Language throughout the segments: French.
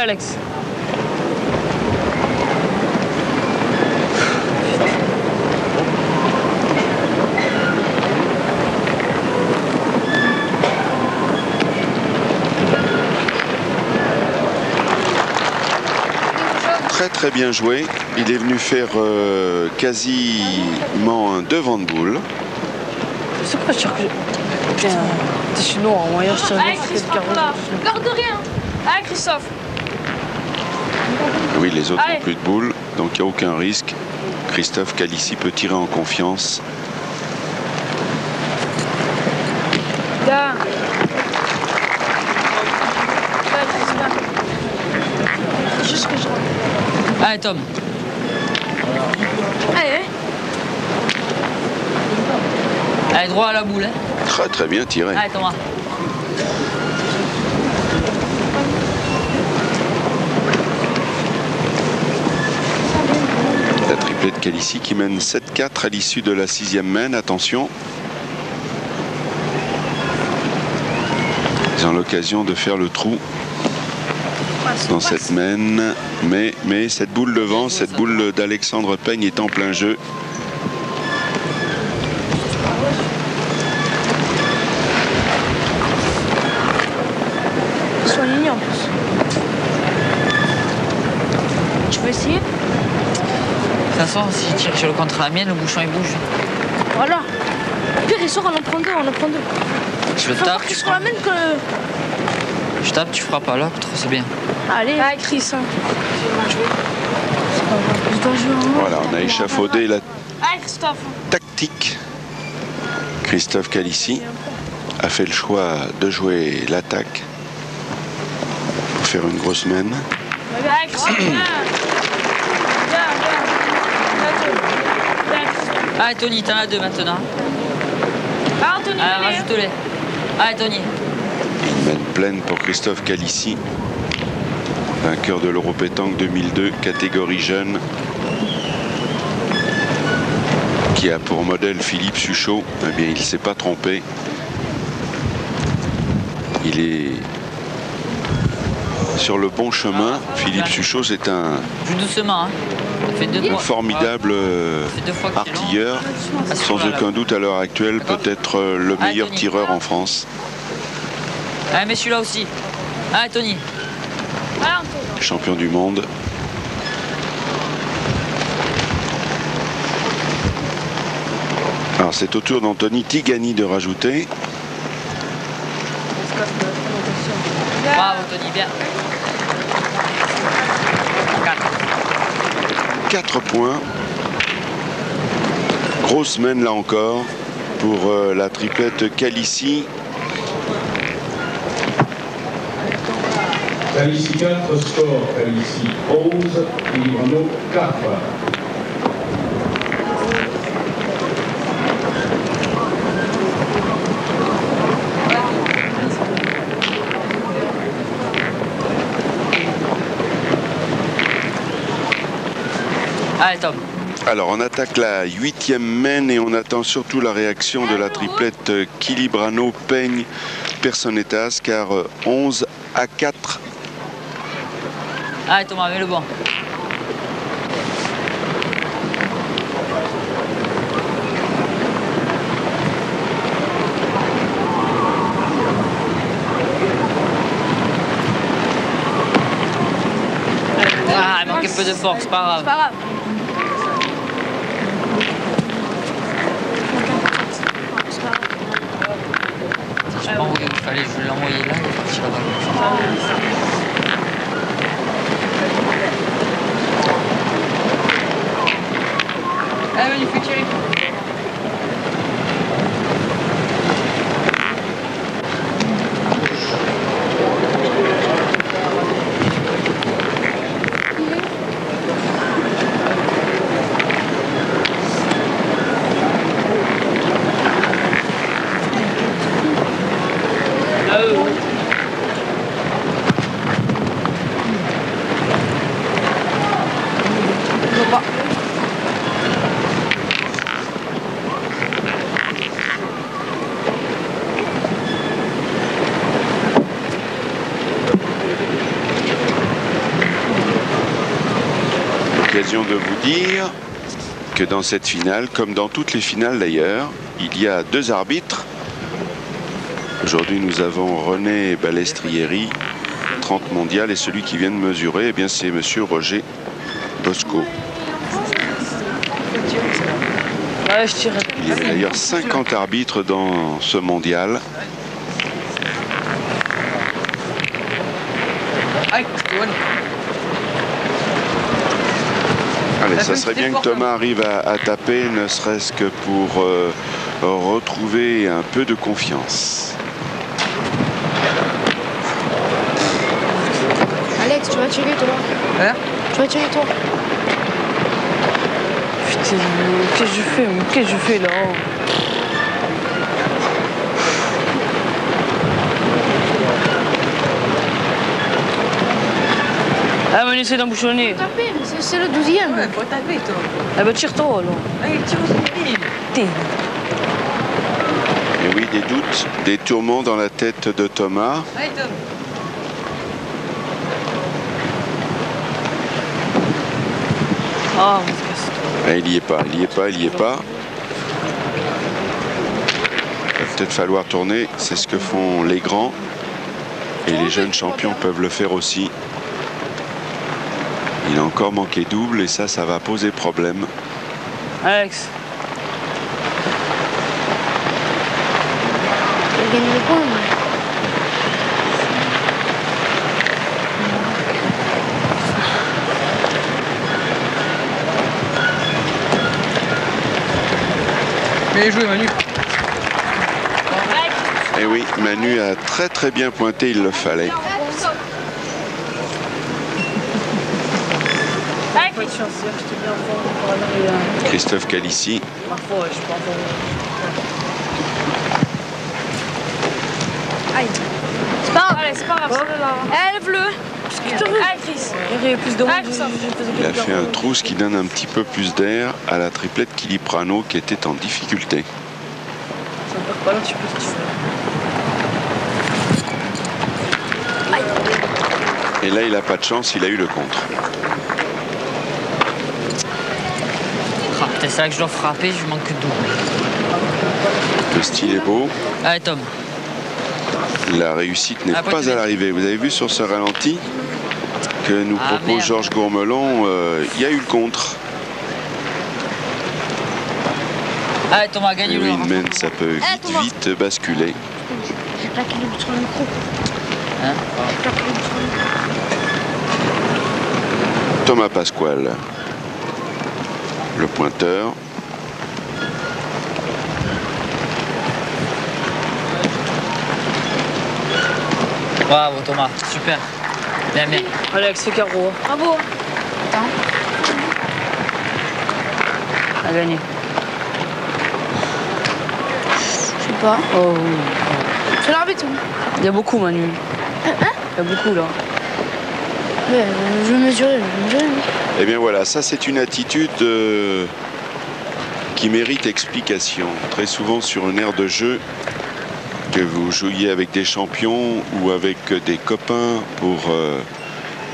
Alex. Très bien joué. Il est venu faire quasiment un devant de boule. C'est quoi, je tire que... Putain, t'es chinois, en moyen, je tire allez, Christophe, là. Garde rien. Allez, Christophe. Oui, les autres n'ont plus de boule, donc il n'y a aucun risque. Christophe Calici peut tirer en confiance. Là. Juste que je rentre. Allez, Tom. Allez. Allez, droit à la boule. Hein. Très bien tiré. Allez, Thomas. La triplée de Calici qui mène 7-4 à l'issue de la 6e main. Attention. Ils ont l'occasion de faire le trou dans cette main. Mais cette boule devant, cette boule d'Alexandre Peigne est en plein jeu. Ils sont alignés en plus. Tu peux essayer? De toute façon, si je tire sur le contre la mienne, le bouchon il bouge. Voilà. Pire, il sort, on en prend deux, Je tape, tu seras la même que... Je tape, tu frappes à l'autre, c'est bien. Allez. Allez, Chris. Hein. Voilà, on a échafaudé la Allez, Christophe. tactique. Christophe Calici a fait le choix de jouer l'attaque pour faire une grosse main. Allez, Christophe. Allez, Tony, t'en as deux maintenant. Ah, Anthony, allez, rajoute-les. Allez, Tony. Une main pleine pour Christophe Calici, vainqueur de l'Euro-Pétanque 2002, catégorie jeune, qui a pour modèle Philippe Suchot. Eh bien, il ne s'est pas trompé. Il est sur le bon chemin. Philippe Suchot, c'est un doucement, hein. formidable artilleur, sans aucun doute à l'heure actuelle, peut-être le meilleur tireur en France. Allez, mais celui-là aussi. Allez, Tony. Champion du monde. Alors c'est au tour d'Anthony Tigani de rajouter. Bravo, Tony, bien. 4 points. Grosse semaine là encore pour la triplette Calici. Calici 4, score Calici 11, Filibrano 4. Allez, Tom. Alors on attaque la 8e main et on attend surtout la réaction de la triplette Quilibrano Peigne Personetas, car 11-4. Allez, Thomas, mets le bon. Ah, il manque un peu de force, c'est pas grave. C'est pas grave. Je pense qu'il fallait que je l'envoyer là, il est parti là-bas. Allez, il faut tirer. l'occasion de vous dire que dans cette finale, comme dans toutes les finales d'ailleurs, il y a 2 arbitres. Aujourd'hui, nous avons René Balestrieri, 30 mondial, et celui qui vient de mesurer, eh bien, c'est monsieur Roger Bosco. Ouais, je tire. Il y a d'ailleurs 50 arbitres dans ce mondial. Allez, ça serait bien que Thomas arrive à taper, ne serait-ce que pour retrouver un peu de confiance. Alex, tu vas tirer toi. Hein? Tu vas tirer toi. Putain, qu'est-ce que je fais? Qu'est-ce que je fais là? Ah, mais on essaie d'embouchonner. Taper, c'est le 12e. Ouais, faut taper, toi. Ah bah tire-toi alors. Allez, tire aussi. Et oui, des doutes, des tourments dans la tête de Thomas. Allez, Tom. Ah, on se casse. Ah, il y est pas, il y est pas, il y est pas. Il va peut-être falloir tourner, c'est ce que font les grands. Et les jeunes champions peuvent le faire aussi. Il a encore manqué double et ça va poser problème. Alex. Il a gagné les points. Bien joué, Manu. Et oui, Manu a très bien pointé, il le fallait. Pas de chance, je t'ai bien fort. Christophe Calici. Parfois, je peux avoir. Aïe. C'est pas grave. Allez, c'est pas grave. Lève-le. Allez, Chris. Il y a plus de monde. Il a fait un trou, ce qui donne un petit peu plus d'air à la triplette Kilibrano qui était en difficulté. Ça perd pas là, tu peux tirer. Et là, il n'a pas de chance, il a eu le contre. Ah putain, c'est là que je dois frapper, je manque que double. Le style est beau. Allez Tom. La réussite n'est Ah, pas à l'arrivée. Vous avez vu sur ce ralenti que nous propose merde. Georges Gourmelon, il y a eu le contre. Allez Thomas, gagne Et le oui, hein. une main, ça peut vite basculer. J'ai plaqué le bout sur le micro. Hein J'ai plaqué le bout sur le micro. Thomas Pasquale, le pointeur. Bravo Thomas, super. Bien, bien. Alex, c'est carreau. Bravo. Attends. A gagné. Je sais pas. Oh oui. C'est l'arbitre. Il y a beaucoup, Manu. Il y a beaucoup là. Ouais, je vais mesurer. Eh bien voilà, ça c'est une attitude qui mérite explication. Très souvent sur une aire de jeu, que vous jouiez avec des champions ou avec des copains pour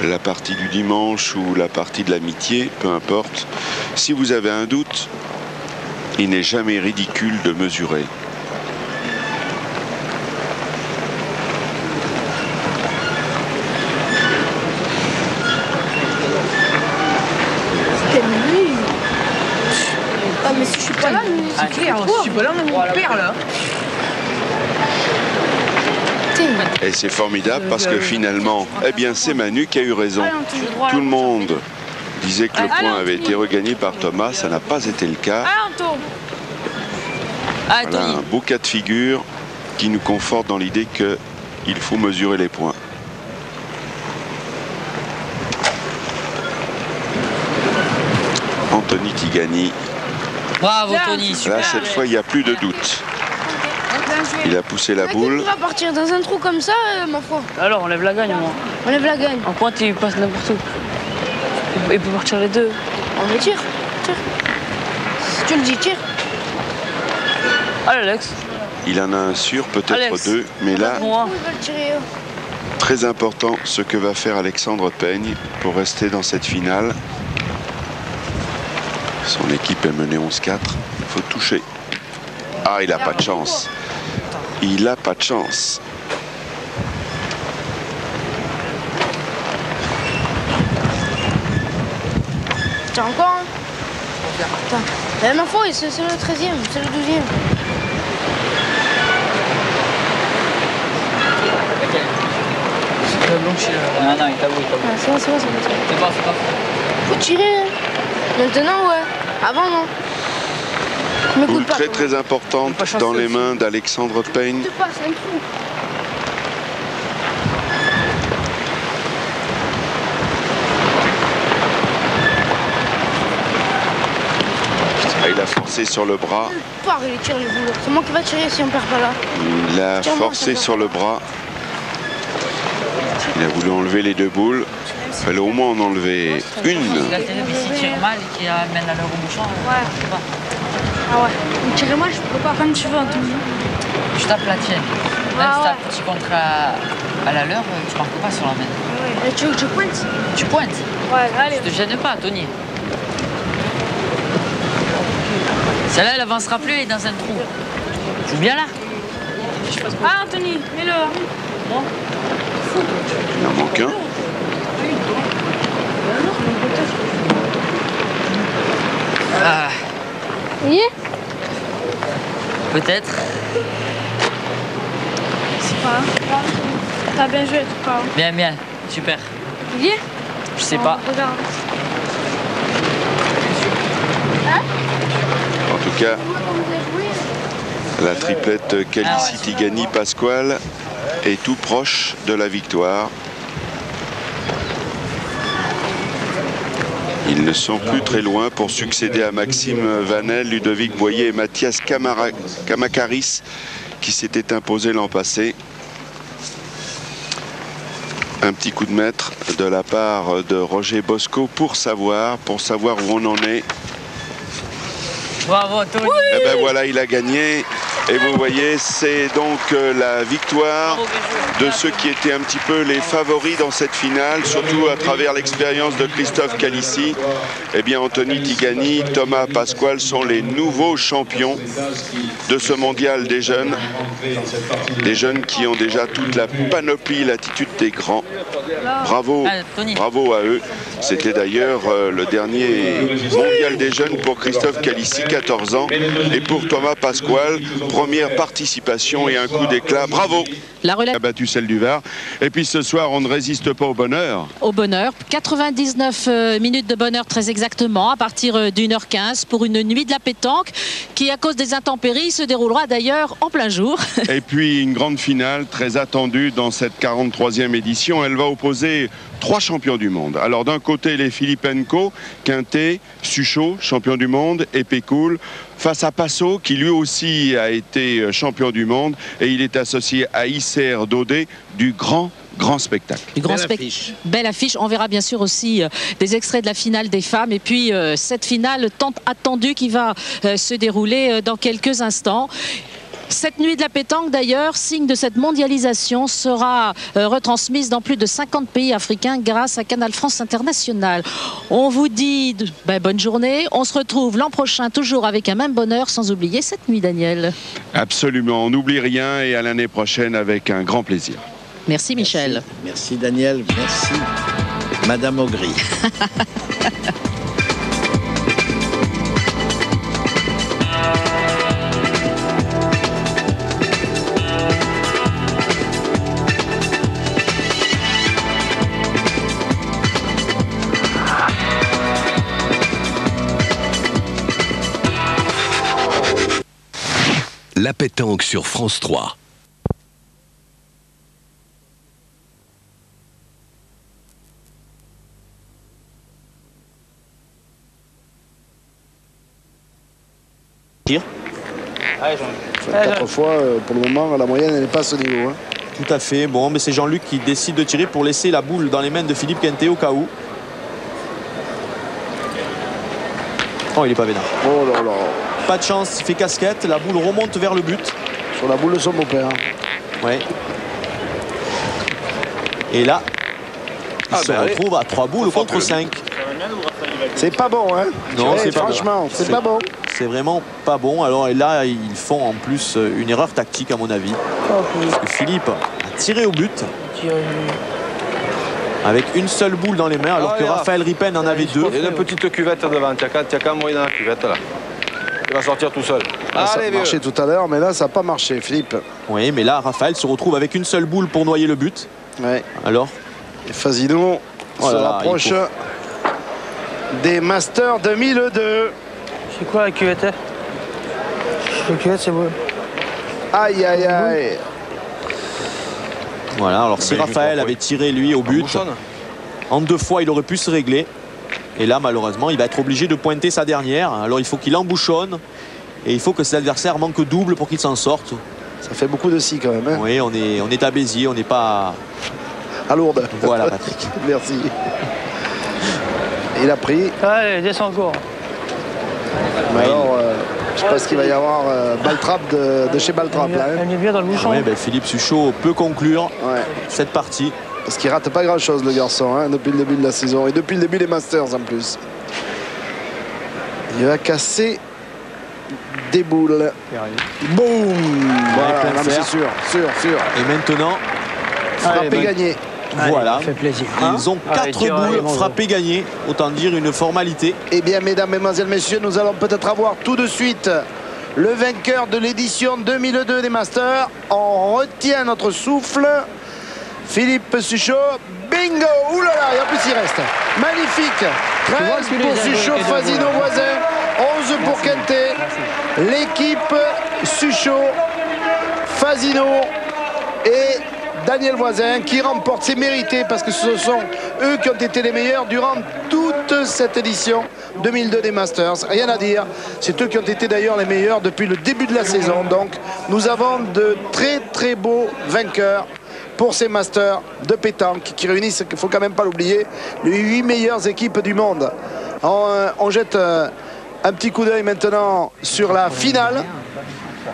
la partie du dimanche ou la partie de l'amitié, peu importe. Si vous avez un doute, il n'est jamais ridicule de mesurer. Ah, mais si je suis pas là, C'est clair, si je suis pas là, on perd là. Et c'est formidable parce que finalement, eh bien c'est Manu qui a eu raison. Tout le monde disait que le point avait été regagné par Thomas, ça n'a pas été le cas. Allez, Anto. Allez Voilà Tony. un beau cas de figure qui nous conforte dans l'idée qu'il faut mesurer les points. Anthony Tigani. Bravo Tony, super. Là, cette fois, il n'y a plus de doute. Il a poussé la boule. On va partir dans un trou comme ça, ma foi. Alors, on lève la gagne, moi. On lève la gagne. En pointe, il passe n'importe où. Il peut partir les deux. On va tire. Tire. Si tu le dis, tire. Allez, Alex. Il en a un sûr, peut-être Alex. deux. Mais là, Moi. Il va le tirer. très important ce que va faire Alexandre Peigne pour rester dans cette finale. Son équipe est menée 11-4. Il faut toucher. Ah, il n'a pas de chance. Il n'a pas de chance. Tiens, encore hein. Putain. La dernière fois, c'est le 13e, c'est le 12e. Il t'a blanchi là. Non, non, il t'a beau, il t'a beau. Ah, c'est bon, c'est bon, c'est bon. C'est pas, c'est pas. Faut tirer. Hein. Maintenant, ouais. Avant, non. Boule très très importante dans les mains d'Alexandre Payne. Ah, il a forcé sur le bras. Il tire les boules. C'est moi qui va tirer si on perd pas là. Il a forcé sur le bras. Il a voulu enlever les deux boules. Il fallait au moins en enlever une. S'il tire mal et qu'il amène à l'heure au bouchon, je sais pas. Ah ouais. Il tire mal, je peux pas. Comme tu veux, Anthony. Tu tapes la tienne. Même si t'as un petit contre à la leur, tu marques pas sur la main. Ouais. Tu veux que je pointe? Tu pointes? Ouais, allez. Je te gêne pas, Tony. Celle-là, elle avancera plus, elle est dans un trou. C'est bien là. Ah, Anthony, mets-le. Bon. Il en manque un. Ah. Oui. Peut-être. C'est pas. T'as bien joué, tout pas. Bien, bien. Super. Oui. Je sais pas. Regarde. En tout cas, la triplette Calici, Tigani, Pasquale est tout proche de la victoire. Ils ne sont plus très loin pour succéder à Maxime Vanel, Ludovic Boyer et Mathias Kamakaris qui s'étaient imposés l'an passé. Un petit coup de maître de la part de Roger Bosco pour savoir où on en est. Bravo, Tony. Et ben voilà, il a gagné. Et vous voyez, c'est donc la victoire de ceux qui étaient un petit peu les favoris dans cette finale, surtout à travers l'expérience de Christophe Calici. Eh bien, Anthony Tigani, Thomas Pasquale sont les nouveaux champions de ce mondial des jeunes. Des jeunes qui ont déjà toute la panoplie, l'attitude des grands. Bravo, bravo à eux. C'était d'ailleurs le dernier mondial des jeunes pour Christophe Calici, 14 ans, et pour Thomas Pasquale, première participation et un coup d'éclat. Bravo! La relève a battu celle du Var. Et puis ce soir, on ne résiste pas au bonheur. Au bonheur. 99 minutes de bonheur très exactement, à partir d'1h15 pour une nuit de la pétanque qui, à cause des intempéries, se déroulera d'ailleurs en plein jour. Et puis une grande finale très attendue dans cette 43e édition. Elle va opposer 3 champions du monde. Alors d'un côté, les Filipenko, Quintet, Suchot, champion du monde, et Pécoul, face à Passo, qui lui aussi a été champion du monde, et il est associé à Isser Daudet du grand spectacle. Belle affiche. On verra bien sûr aussi des extraits de la finale des femmes, et puis cette finale tant attendue qui va se dérouler dans quelques instants. Cette nuit de la pétanque, d'ailleurs, signe de cette mondialisation, sera retransmise dans plus de 50 pays africains grâce à Canal France International. On vous dit bonne journée. On se retrouve l'an prochain, toujours avec un même bonheur, sans oublier cette nuit, Daniel. Absolument, on n'oublie rien, et à l'année prochaine avec un grand plaisir. Merci Michel. Merci Daniel, merci Madame Augry. La pétanque sur France 3. Quatre fois, pour le moment, la moyenne, elle n'est pas à ce niveau. Hein. Tout à fait. Bon, mais c'est Jean-Luc qui décide de tirer pour laisser la boule dans les mains de Philippe Quintet au cas où. Oh, il est pas vénard. Oh là là. Pas de chance, il fait casquette. La boule remonte vers le but. Sur la boule de son beau-père. Ouais. Et là, il se retrouve à 3 boules contre 5. C'est pas bon, hein? Non, c'est pas franchement, bon. c'est pas bon. C'est vraiment pas bon. Alors et là, ils font en plus une erreur tactique, à mon avis. Parce que Philippe a tiré au but avec une seule boule dans les mains, alors que Raphaël Ripen en avait deux. Il y a une petite cuvette devant. Tu as qu'à envoyer dans la cuvette, là. Il va sortir tout seul. Ça a marché tout à l'heure, mais là, ça n'a pas marché, Philippe. Oui, mais là, Raphaël se retrouve avec une seule boule pour noyer le but. Ouais. Alors et Fazino se rapproche des Masters 2002. C'est quoi la cuvette? La cuvette, c'est beau. Aïe, aïe, aïe. Voilà, alors si Raphaël avait tiré lui au but, en 2 fois il aurait pu se régler. Et là malheureusement il va être obligé de pointer sa dernière. Alors il faut qu'il embouchonne et il faut que ses adversaires manquent double pour qu'il s'en sorte. Ça fait beaucoup de si quand même. Hein. Oui, on est à Béziers, on n'est pas à Lourdes. Voilà Patrick. Merci. Il a pris. Allez, descends encore. Alors, je sais pas ce qu'il va y avoir Baltrap de chez Baltrap. Là, hein. Elle est bien dans le bouchon. Oui, Philippe Suchot peut conclure cette partie. Parce qu'il rate pas grand chose le garçon hein, depuis le début de la saison et depuis le début des Masters en plus. Il va casser des boules. Boum. Voilà, c'est sûr. Et maintenant, frappé gagné. Voilà, fait plaisir. Ils ont 4 boules frappées gagnées, autant dire une formalité. Eh bien, mesdames, mesdemoiselles, messieurs, nous allons peut-être avoir tout de suite le vainqueur de l'édition 2002 des Masters. On retient notre souffle. Philippe Suchot, bingo! Ouh là là, et en plus il reste. Magnifique! 13 pour Suchot, Fazino voisin, 11 pour Quintet. L'équipe Suchot, Fazino et Daniel Voisin qui remporte, c'est mérité parce que ce sont eux qui ont été les meilleurs durant toute cette édition 2002 des Masters. Rien à dire, c'est eux qui ont été d'ailleurs les meilleurs depuis le début de la saison. Donc nous avons de très très beaux vainqueurs pour ces Masters de pétanque qui réunissent, il ne faut quand même pas l'oublier, les 8 meilleures équipes du monde. On jette un petit coup d'œil maintenant sur la finale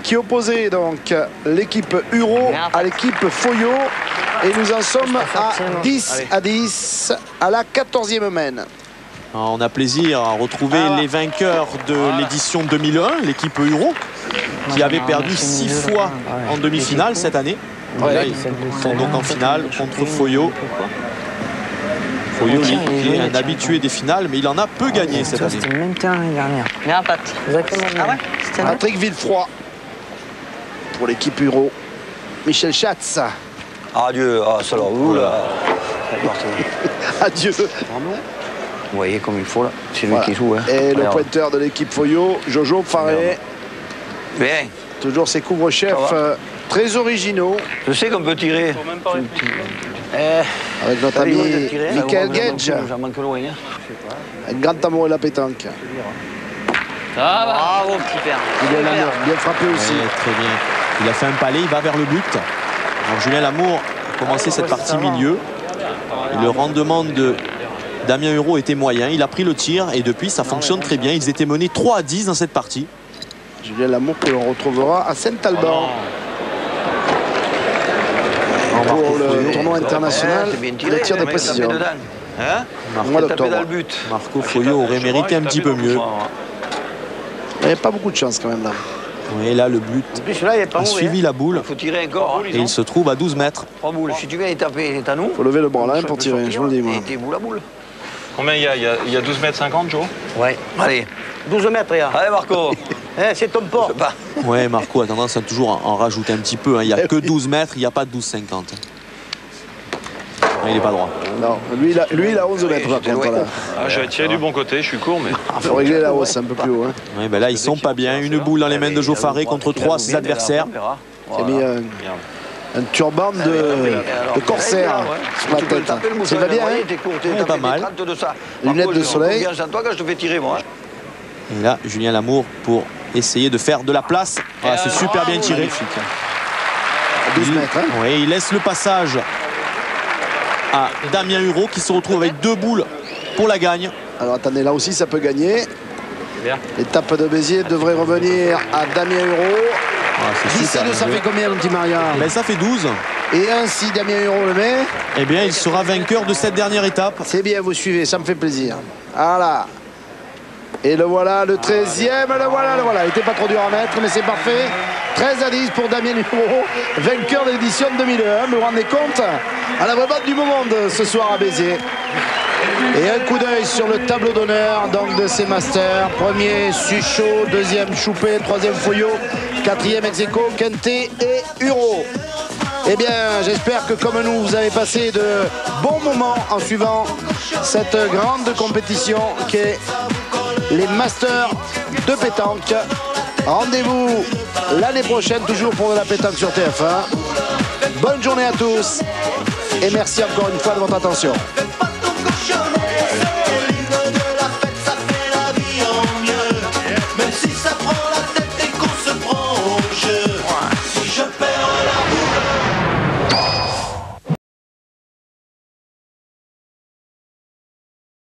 qui opposait donc l'équipe Huro à l'équipe Foyo et nous en sommes à 10-10 à la 14e mène. On a plaisir à retrouver les vainqueurs de l'édition 2001, l'équipe Huro, qui avait perdu 6 fois en demi-finale cette année. Et là, ils sont donc en finale contre Foyo. Foyo, qui est un habitué des finales, mais il en a peu gagné cette année. C'était le même terrain l'année dernière. Mais un pat. Exactement. Ah ouais. Patrick Villefroy pour l'équipe Huro. Michel Schatz. Adieu. Ah, ça alors, oula. Adieu. Vous voyez comme il faut là. C'est lui qui joue. Hein. Et le pointeur de l'équipe Foyo, Jojo Faré. Bien. Toujours ses couvre-chefs très originaux. Je sais qu'on peut tirer. Avec notre ami Michael Gage. Un grand amoureux de la pétanque. Bravo, petit père. Julien Lamour, bien frappé aussi. Oui, très bien. Il a fait un palais, il va vers le but. Alors Julien Lamour a commencé cette partie milieu. Et le rendement de Damien Huro était moyen. Il a pris le tir et depuis ça fonctionne très bien. Ils étaient menés 3-10 dans cette partie. Julien Lamour que l'on retrouvera à Saint-Alban. Pour le tournoi international de tir de précision. Au mois d'octobre. Marco Foyo aurait mérité un petit peu mieux. Il n'y avait pas beaucoup de chance quand même là. Oui, là le but a suivi la boule. Il faut tirer encore. Et il se trouve à 12 mètres. 3 boules. Si tu viens y taper, c'est à nous. Il faut lever le bras là pour tirer, je vous le dis moi. Et t'es boule à boule. Combien il y a 12 mètres 50, Joe? Ouais. Allez. 12 mètres, regarde. Allez, Marco. C'est ton port. Ouais, Marco a tendance à toujours en rajouter un petit peu. Il n'y a que 12 mètres, il n'y a pas 12,50. Il n'est pas droit. Non, lui il a 11 mètres par contre. Là. J'avais tiré du bon côté, je suis court, mais. Il faut régler la hausse un peu plus haut. Hein. Ouais, ben là, ils sont pas bien. Une boule dans les mains de Joe Faré contre 3 ses adversaires. Il a mis un turban de corsaire sur la tête. Ça va bien, hein? Pas mal. Lunettes de soleil. Et là, Julien Lamour pour essayer de faire de la place. Ah, c'est super bien tiré. 12 mètres. Hein? Oui, il laisse le passage à Damien Huro qui se retrouve avec 2 boules pour la gagne. Alors attendez, là aussi ça peut gagner. L'étape de Béziers devrait revenir à Damien Huro. 10 et 2, ça fait combien, petit Maria? Ben, ça fait 12. Et ainsi, Damien Hurault le met. Eh bien, il sera vainqueur de cette dernière étape. C'est bien, vous suivez, ça me fait plaisir. Voilà. Et le voilà, le 13e, le voilà. Il n'était pas trop dur à mettre, mais c'est parfait. 13-10 pour Damien Hurault, vainqueur de l'édition 2001. Vous vous rendez compte? À la vraie batte du moment ce soir à Béziers. Et un coup d'œil sur le tableau d'honneur donc de ces masters. Premier Suchot, deuxième Choupé, troisième Fouillot, quatrième ex-aequo, Quintet et Hurault. Eh bien, j'espère que comme nous, vous avez passé de bons moments en suivant cette grande compétition qui est les Masters de pétanque. Rendez-vous l'année prochaine, toujours pour de la pétanque sur TF1. Bonne journée à tous et merci encore une fois de votre attention.